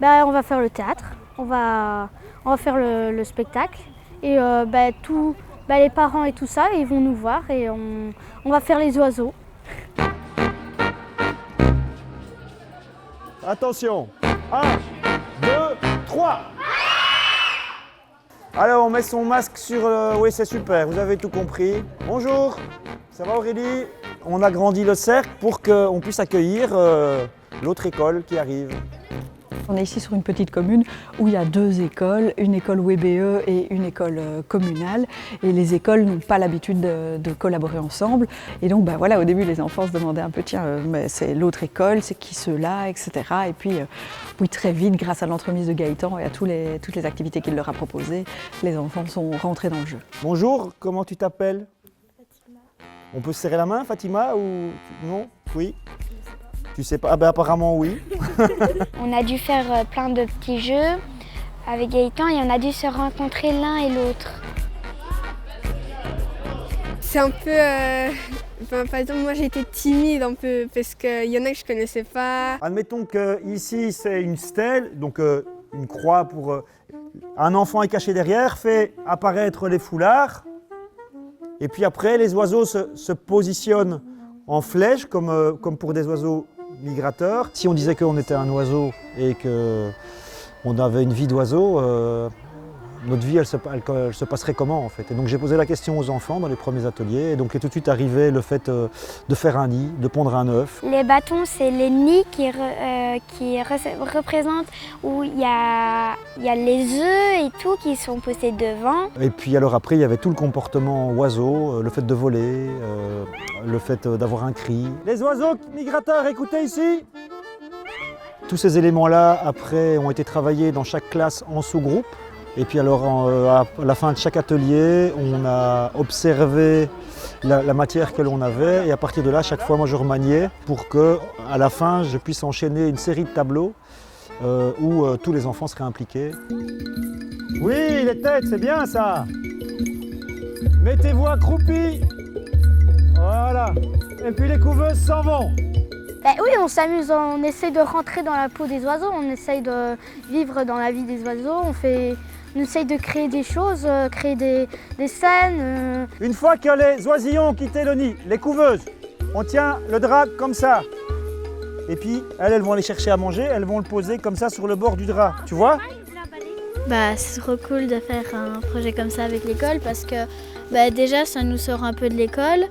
On va faire le théâtre, on va faire le spectacle et les parents et tout ça, ils vont nous voir et on va faire les oiseaux. Attention, 1, 2, 3. Alors on met son masque sur Oui, c'est super, vous avez tout compris. Bonjour, ça va Aurélie? On a grandi le cercle pour qu'on puisse accueillir l'autre école qui arrive. On est ici sur une petite commune où il y a 2 écoles, une école WBE et une école communale. Et les écoles n'ont pas l'habitude de collaborer ensemble. Et donc au début les enfants se demandaient un peu, tiens, mais c'est l'autre école, c'est qui ceux-là, etc. Et puis très vite, grâce à l'entremise de Gaëtan et à toutes les activités qu'il leur a proposées, les enfants sont rentrés dans le jeu. Bonjour, comment tu t'appelles? Fatima. On peut se serrer la main, Fatima, ou non? Oui? Tu sais pas? Ah ben apparemment oui. On a dû faire plein de petits jeux avec Gaëtan et on a dû se rencontrer l'un et l'autre. C'est un peu... par exemple, moi j'ai été timide un peu parce qu'il y en a que je connaissais pas. Admettons que ici c'est une stèle, donc une croix pour... un enfant est caché derrière, fait apparaître les foulards. Et puis après, les oiseaux se positionnent en flèche comme pour des oiseaux migrateurs. Si on disait qu'on était un oiseau et qu'on avait une vie d'oiseau, notre vie, elle se passerait comment en fait? Et donc j'ai posé la question aux enfants dans les premiers ateliers et donc est tout de suite arrivé le fait de faire un nid, de pondre un œuf. Les bâtons, c'est les nids qui représentent où il y a les œufs et tout qui sont posés devant. Et puis alors après, il y avait tout le comportement oiseau, le fait de voler, le fait d'avoir un cri. Les oiseaux migrateurs, écoutez ici! Tous ces éléments-là, après, ont été travaillés dans chaque classe en sous-groupe. Et puis alors, à la fin de chaque atelier, on a observé la matière que l'on avait. Et à partir de là, chaque fois, moi, je remaniais pour qu'à la fin, je puisse enchaîner une série de tableaux où tous les enfants seraient impliqués. Oui, les têtes, c'est bien ça! Mettez-vous accroupis. Voilà. Et puis les couveuses s'en vont. Oui, on s'amuse, on essaie de rentrer dans la peau des oiseaux, on essaye de vivre dans la vie des oiseaux, on essaye de créer des choses, créer des scènes. Une fois que les oisillons ont quitté le nid, les couveuses, on tient le drap comme ça. Et puis elles vont aller chercher à manger, elles vont le poser comme ça sur le bord du drap, tu vois? C'est trop cool de faire un projet comme ça avec l'école parce que déjà ça nous sort un peu de l'école.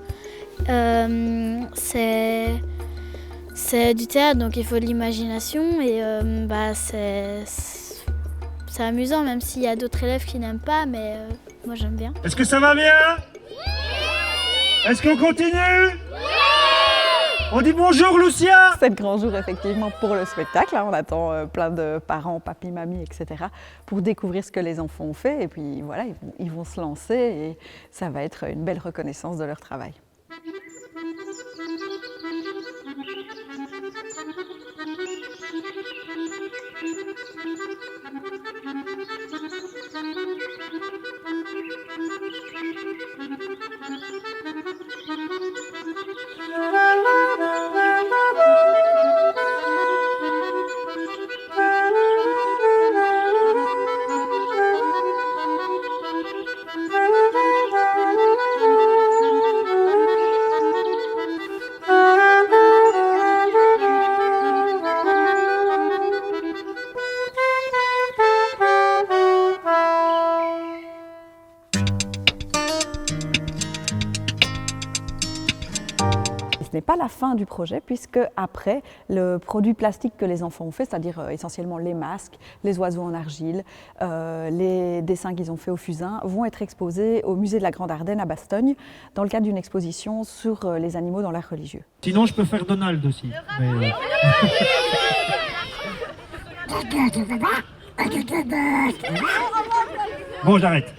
C'est du théâtre, donc il faut de l'imagination et c'est amusant, même s'il y a d'autres élèves qui n'aiment pas, mais moi j'aime bien. Est-ce que ça va bien? Est-ce qu'on continue? On dit bonjour Lucia! C'est le grand jour effectivement pour le spectacle. On attend plein de parents, papy, mamie, etc. pour découvrir ce que les enfants ont fait. Et puis voilà, ils vont se lancer et ça va être une belle reconnaissance de leur travail. Ce n'est pas la fin du projet puisque après, le produit plastique que les enfants ont fait, c'est-à-dire essentiellement les masques, les oiseaux en argile, les dessins qu'ils ont fait au fusain, vont être exposés au musée de la Grande Ardenne à Bastogne dans le cadre d'une exposition sur les animaux dans l'art religieux. Sinon, je peux faire Donald aussi. Mais... Bon, j'arrête.